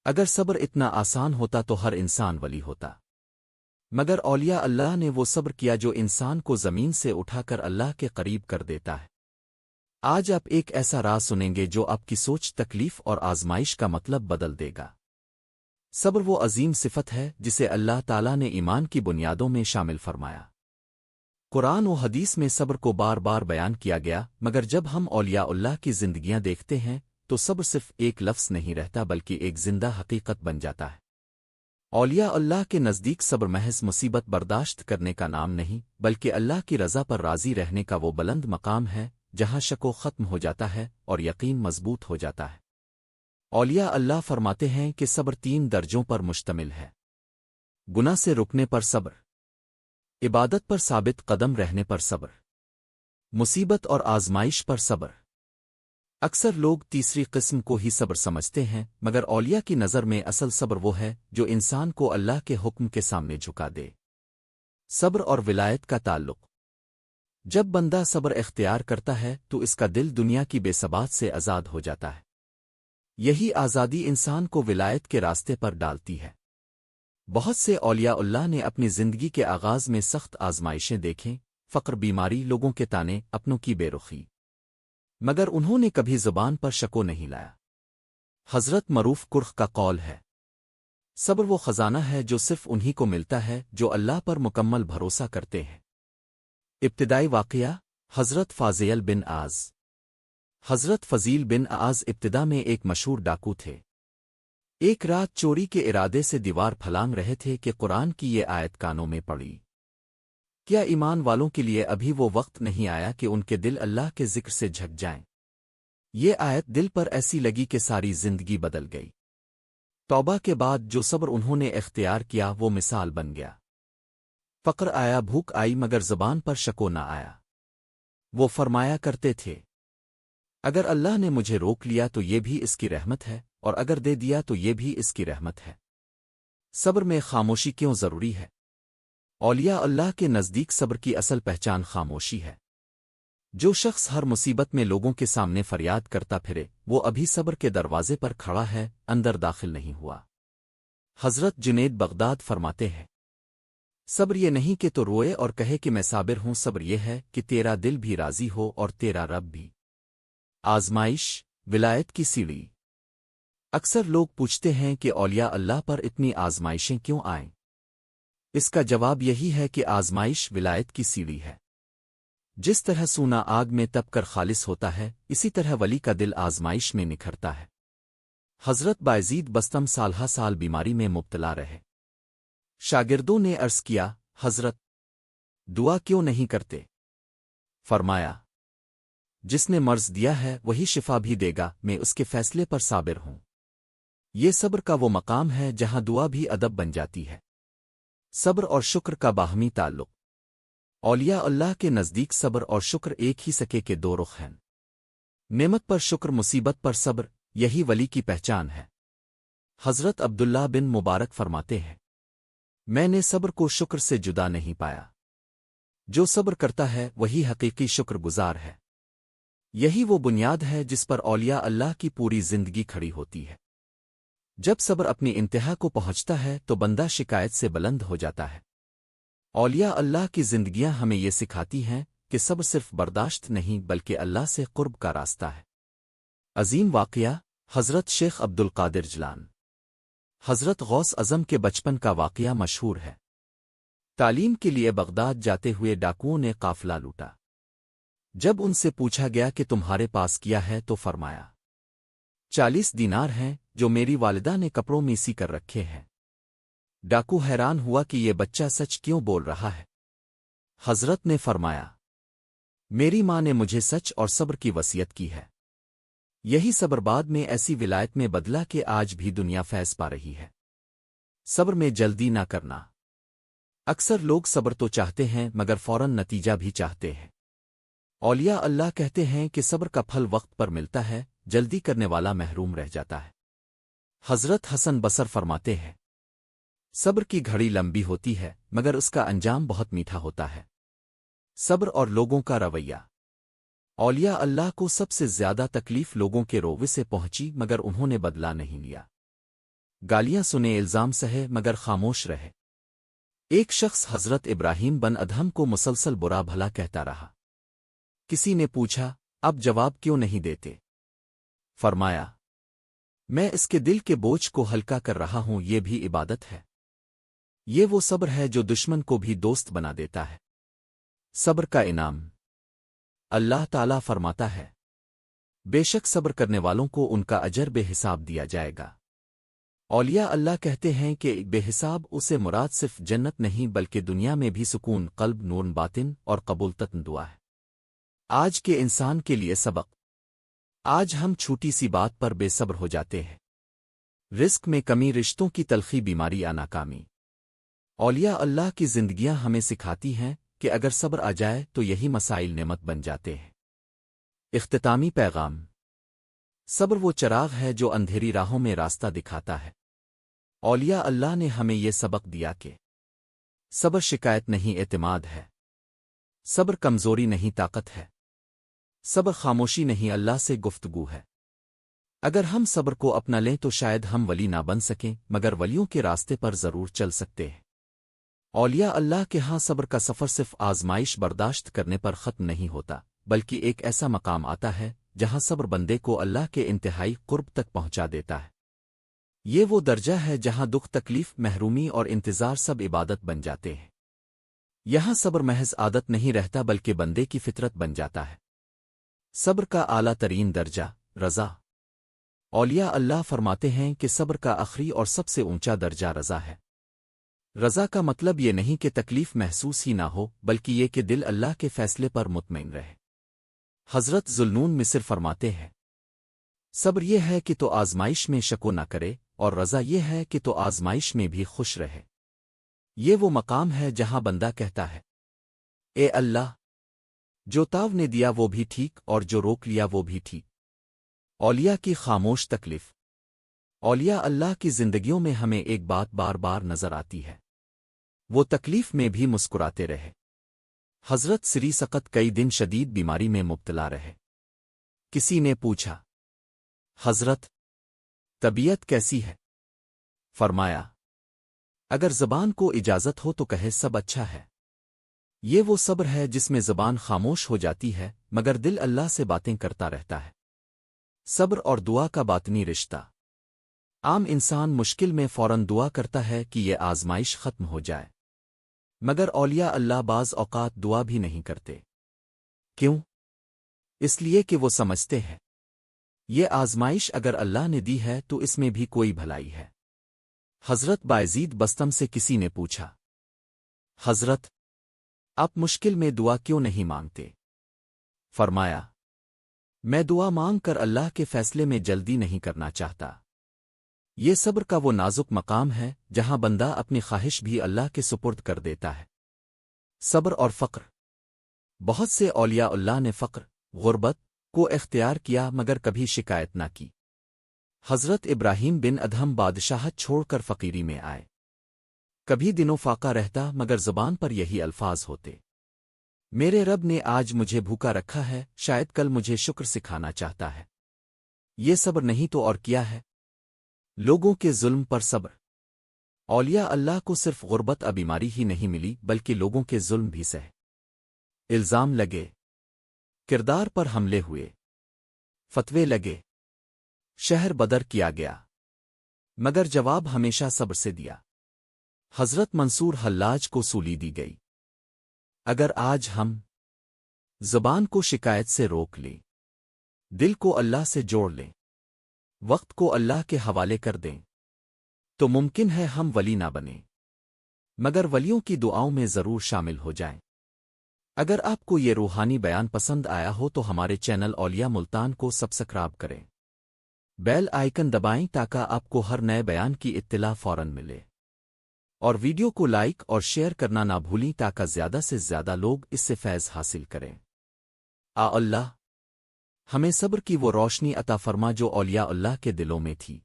اگر صبر اتنا آسان ہوتا تو ہر انسان ولی ہوتا، مگر اولیاء اللہ نے وہ صبر کیا جو انسان کو زمین سے اٹھا کر اللہ کے قریب کر دیتا ہے۔ آج آپ ایک ایسا راز سنیں گے جو آپ کی سوچ، تکلیف اور آزمائش کا مطلب بدل دے گا۔ صبر وہ عظیم صفت ہے جسے اللہ تعالیٰ نے ایمان کی بنیادوں میں شامل فرمایا۔ قرآن و حدیث میں صبر کو بار بار بیان کیا گیا، مگر جب ہم اولیاء اللہ کی زندگیاں دیکھتے ہیں تو صبر صرف ایک لفظ نہیں رہتا بلکہ ایک زندہ حقیقت بن جاتا ہے۔ اولیاء اللہ کے نزدیک صبر محض مصیبت برداشت کرنے کا نام نہیں، بلکہ اللہ کی رضا پر راضی رہنے کا وہ بلند مقام ہے جہاں شک و ختم ہو جاتا ہے اور یقین مضبوط ہو جاتا ہے۔ اولیاء اللہ فرماتے ہیں کہ صبر 3 درجوں پر مشتمل ہے: گناہ سے رکنے پر صبر، عبادت پر ثابت قدم رہنے پر صبر، مصیبت اور آزمائش پر صبر۔ اکثر لوگ تیسری قسم کو ہی صبر سمجھتے ہیں، مگر اولیاء کی نظر میں اصل صبر وہ ہے جو انسان کو اللہ کے حکم کے سامنے جھکا دے۔ صبر اور ولایت کا تعلق۔ جب بندہ صبر اختیار کرتا ہے تو اس کا دل دنیا کی بے ثبات سے آزاد ہو جاتا ہے۔ یہی آزادی انسان کو ولایت کے راستے پر ڈالتی ہے۔ بہت سے اولیاء اللہ نے اپنی زندگی کے آغاز میں سخت آزمائشیں دیکھیں، فقر، بیماری، لوگوں کے تانے، اپنوں کی بے رخی، مگر انہوں نے کبھی زبان پر شکو نہیں لایا۔ حضرت معروف کرخ کا قول ہے، صبر وہ خزانہ ہے جو صرف انہی کو ملتا ہے جو اللہ پر مکمل بھروسہ کرتے ہیں۔ ابتدائی واقعہ، حضرت فاضل بن اعاذ۔ حضرت فضیل بن اعاذ ابتدا میں ایک مشہور ڈاکو تھے۔ ایک رات چوری کے ارادے سے دیوار پھلانگ رہے تھے کہ قرآن کی یہ آیت کانوں میں پڑی: کیا ایمان والوں کے لیے ابھی وہ وقت نہیں آیا کہ ان کے دل اللہ کے ذکر سے جھک جائیں؟ یہ آیت دل پر ایسی لگی کہ ساری زندگی بدل گئی۔ توبہ کے بعد جو صبر انہوں نے اختیار کیا وہ مثال بن گیا۔ فقر آیا، بھوک آئی، مگر زبان پر شکو نہ آیا۔ وہ فرمایا کرتے تھے، اگر اللہ نے مجھے روک لیا تو یہ بھی اس کی رحمت ہے، اور اگر دے دیا تو یہ بھی اس کی رحمت ہے۔ صبر میں خاموشی کیوں ضروری ہے؟ اولیاء اللہ کے نزدیک صبر کی اصل پہچان خاموشی ہے۔ جو شخص ہر مصیبت میں لوگوں کے سامنے فریاد کرتا پھرے، وہ ابھی صبر کے دروازے پر کھڑا ہے، اندر داخل نہیں ہوا۔ حضرت جنید بغداد فرماتے ہیں، صبر یہ نہیں کہ تو روئے اور کہے کہ میں صابر ہوں، صبر یہ ہے کہ تیرا دل بھی راضی ہو اور تیرا رب بھی۔ آزمائش، ولایت کی سیڑھی۔ اکثر لوگ پوچھتے ہیں کہ اولیاء اللہ پر اتنی آزمائشیں کیوں آئیں؟ اس کا جواب یہی ہے کہ آزمائش ولایت کی سیڑھی ہے۔ جس طرح سونا آگ میں تپ کر خالص ہوتا ہے، اسی طرح ولی کا دل آزمائش میں نکھرتا ہے۔ حضرت بایزید بستم سالہ سال بیماری میں مبتلا رہے۔ شاگردوں نے عرض کیا، حضرت دعا کیوں نہیں کرتے؟ فرمایا، جس نے مرض دیا ہے وہی شفا بھی دے گا، میں اس کے فیصلے پر صابر ہوں۔ یہ صبر کا وہ مقام ہے جہاں دعا بھی ادب بن جاتی ہے۔ صبر اور شکر کا باہمی تعلق۔ اولیاء اللہ کے نزدیک صبر اور شکر ایک ہی سکے کے 2 رخ ہیں۔ نعمت پر شکر، مصیبت پر صبر، یہی ولی کی پہچان ہے۔ حضرت عبداللہ بن مبارک فرماتے ہیں، میں نے صبر کو شکر سے جدا نہیں پایا۔ جو صبر کرتا ہے وہی حقیقی شکر گزار ہے۔ یہی وہ بنیاد ہے جس پر اولیاء اللہ کی پوری زندگی کھڑی ہوتی ہے۔ جب صبر اپنی انتہا کو پہنچتا ہے تو بندہ شکایت سے بلند ہو جاتا ہے۔ اولیاء اللہ کی زندگیاں ہمیں یہ سکھاتی ہیں کہ صبر صرف برداشت نہیں بلکہ اللہ سے قرب کا راستہ ہے۔ عظیم واقعہ، حضرت شیخ عبد القادر جیلانی۔ حضرت غوث اعظم کے بچپن کا واقعہ مشہور ہے۔ تعلیم کے لیے بغداد جاتے ہوئے ڈاکوؤں نے قافلہ لوٹا۔ جب ان سے پوچھا گیا کہ تمہارے پاس کیا ہے تو فرمایا، 40 دینار ہیں جو میری والدہ نے کپڑوں میں سی کر رکھے ہیں۔ ڈاکو حیران ہوا کہ یہ بچہ سچ کیوں بول رہا ہے۔ حضرت نے فرمایا، میری ماں نے مجھے سچ اور صبر کی وصیت کی ہے۔ یہی صبر بعد میں ایسی ولایت میں بدلا کہ آج بھی دنیا فیض پا رہی ہے۔ صبر میں جلدی نہ کرنا۔ اکثر لوگ صبر تو چاہتے ہیں مگر فوراً نتیجہ بھی چاہتے ہیں۔ اولیاء اللہ کہتے ہیں کہ صبر کا پھل وقت پر ملتا ہے، جلدی کرنے والا محروم رہ جاتا ہے۔ حضرت حسن بصر فرماتے ہیں، صبر کی گھڑی لمبی ہوتی ہے مگر اس کا انجام بہت میٹھا ہوتا ہے۔ صبر اور لوگوں کا رویہ۔ اولیاء اللہ کو سب سے زیادہ تکلیف لوگوں کے رویے سے پہنچی مگر انہوں نے بدلہ نہیں لیا۔ گالیاں سنے، الزام سہے مگر خاموش رہے۔ ایک شخص حضرت ابراہیم بن ادہم کو مسلسل برا بھلا کہتا رہا۔ کسی نے پوچھا، اب جواب کیوں نہیں دیتے؟ فرمایا، میں اس کے دل کے بوجھ کو ہلکا کر رہا ہوں، یہ بھی عبادت ہے۔ یہ وہ صبر ہے جو دشمن کو بھی دوست بنا دیتا ہے۔ صبر کا انعام اللہ تعالیٰ فرماتا ہے، بے شک صبر کرنے والوں کو ان کا اجر بے حساب دیا جائے گا۔ اولیاء اللہ کہتے ہیں کہ بے حساب اسے مراد صرف جنت نہیں بلکہ دنیا میں بھی سکون قلب، نور باطن اور قبولتن دعا ہے۔ آج کے انسان کے لیے سبق۔ آج ہم چھوٹی سی بات پر بے صبر ہو جاتے ہیں۔ رزق میں کمی، رشتوں کی تلخی، بیماری یا ناکامی۔ اولیاء اللہ کی زندگیاں ہمیں سکھاتی ہیں کہ اگر صبر آ جائے تو یہی مسائل نعمت بن جاتے ہیں۔ اختتامی پیغام۔ صبر وہ چراغ ہے جو اندھیری راہوں میں راستہ دکھاتا ہے۔ اولیاء اللہ نے ہمیں یہ سبق دیا کہ صبر شکایت نہیں، اعتماد ہے۔ صبر کمزوری نہیں، طاقت ہے۔ صبر خاموشی نہیں، اللہ سے گفتگو ہے۔ اگر ہم صبر کو اپنا لیں تو شاید ہم ولی نہ بن سکیں مگر ولیوں کے راستے پر ضرور چل سکتے ہیں۔ اولیاء اللہ کے ہاں صبر کا سفر صرف آزمائش برداشت کرنے پر ختم نہیں ہوتا بلکہ ایک ایسا مقام آتا ہے جہاں صبر بندے کو اللہ کے انتہائی قرب تک پہنچا دیتا ہے۔ یہ وہ درجہ ہے جہاں دکھ، تکلیف، محرومی اور انتظار سب عبادت بن جاتے ہیں۔ یہاں صبر محض عادت نہیں رہتا بلکہ بندے کی فطرت بن جاتا ہے۔ صبر کا اعلیٰ ترین درجہ رضا۔ اولیاء اللہ فرماتے ہیں کہ صبر کا آخری اور سب سے اونچا درجہ رضا ہے۔ رضا کا مطلب یہ نہیں کہ تکلیف محسوس ہی نہ ہو بلکہ یہ کہ دل اللہ کے فیصلے پر مطمئن رہے۔ حضرت ذوالنون مصر فرماتے ہیں، صبر یہ ہے کہ تو آزمائش میں شک نہ کرے اور رضا یہ ہے کہ تو آزمائش میں بھی خوش رہے۔ یہ وہ مقام ہے جہاں بندہ کہتا ہے، اے اللہ، جو تاو نے دیا وہ بھی ٹھیک اور جو روک لیا وہ بھی ٹھیک۔ اولیاء کی خاموش تکلیف۔ اولیاء اللہ کی زندگیوں میں ہمیں ایک بات بار بار نظر آتی ہے، وہ تکلیف میں بھی مسکراتے رہے۔ حضرت سری سقط کئی دن شدید بیماری میں مبتلا رہے۔ کسی نے پوچھا، حضرت طبیعت کیسی ہے؟ فرمایا، اگر زبان کو اجازت ہو تو کہے سب اچھا ہے۔ یہ وہ صبر ہے جس میں زبان خاموش ہو جاتی ہے مگر دل اللہ سے باتیں کرتا رہتا ہے۔ صبر اور دعا کا باطنی رشتہ۔ عام انسان مشکل میں فوراً دعا کرتا ہے کہ یہ آزمائش ختم ہو جائے، مگر اولیاء اللہ بعض اوقات دعا بھی نہیں کرتے۔ کیوں؟ اس لیے کہ وہ سمجھتے ہیں یہ آزمائش اگر اللہ نے دی ہے تو اس میں بھی کوئی بھلائی ہے۔ حضرت بایزید بستم سے کسی نے پوچھا، حضرت آپ مشکل میں دعا کیوں نہیں مانگتے؟ فرمایا، میں دعا مانگ کر اللہ کے فیصلے میں جلدی نہیں کرنا چاہتا۔ یہ صبر کا وہ نازک مقام ہے جہاں بندہ اپنی خواہش بھی اللہ کے سپرد کر دیتا ہے۔ صبر اور فقر۔ بہت سے اولیاء اللہ نے فقر، غربت کو اختیار کیا مگر کبھی شکایت نہ کی۔ حضرت ابراہیم بن ادہم بادشاہت چھوڑ کر فقیری میں آئے۔ کبھی دنوں فاقہ رہتا مگر زبان پر یہی الفاظ ہوتے، میرے رب نے آج مجھے بھوکا رکھا ہے، شاید کل مجھے شکر سکھانا چاہتا ہے۔ یہ صبر نہیں تو اور کیا ہے؟ لوگوں کے ظلم پر صبر۔ اولیاء اللہ کو صرف غربت اور بیماری ہی نہیں ملی بلکہ لوگوں کے ظلم بھی سہے۔ الزام لگے، کردار پر حملے ہوئے، فتوے لگے، شہر بدر کیا گیا، مگر جواب ہمیشہ صبر سے دیا۔ حضرت منصور حلاج کو سولی دی گئی۔ اگر آج ہم زبان کو شکایت سے روک لیں، دل کو اللہ سے جوڑ لیں، وقت کو اللہ کے حوالے کر دیں، تو ممکن ہے ہم ولی نہ بنیں مگر ولیوں کی دعاؤں میں ضرور شامل ہو جائیں۔ اگر آپ کو یہ روحانی بیان پسند آیا ہو تو ہمارے چینل اولیاء ملتان کو سبسکرائب کریں، بیل آئیکن دبائیں تاکہ آپ کو ہر نئے بیان کی اطلاع فوراً ملے، اور ویڈیو کو لائک اور شیئر کرنا نہ بھولیں تاکہ زیادہ سے زیادہ لوگ اس سے فیض حاصل کریں۔ اللہ ہمیں صبر کی وہ روشنی عطا فرما جو اولیاء اللہ کے دلوں میں تھی۔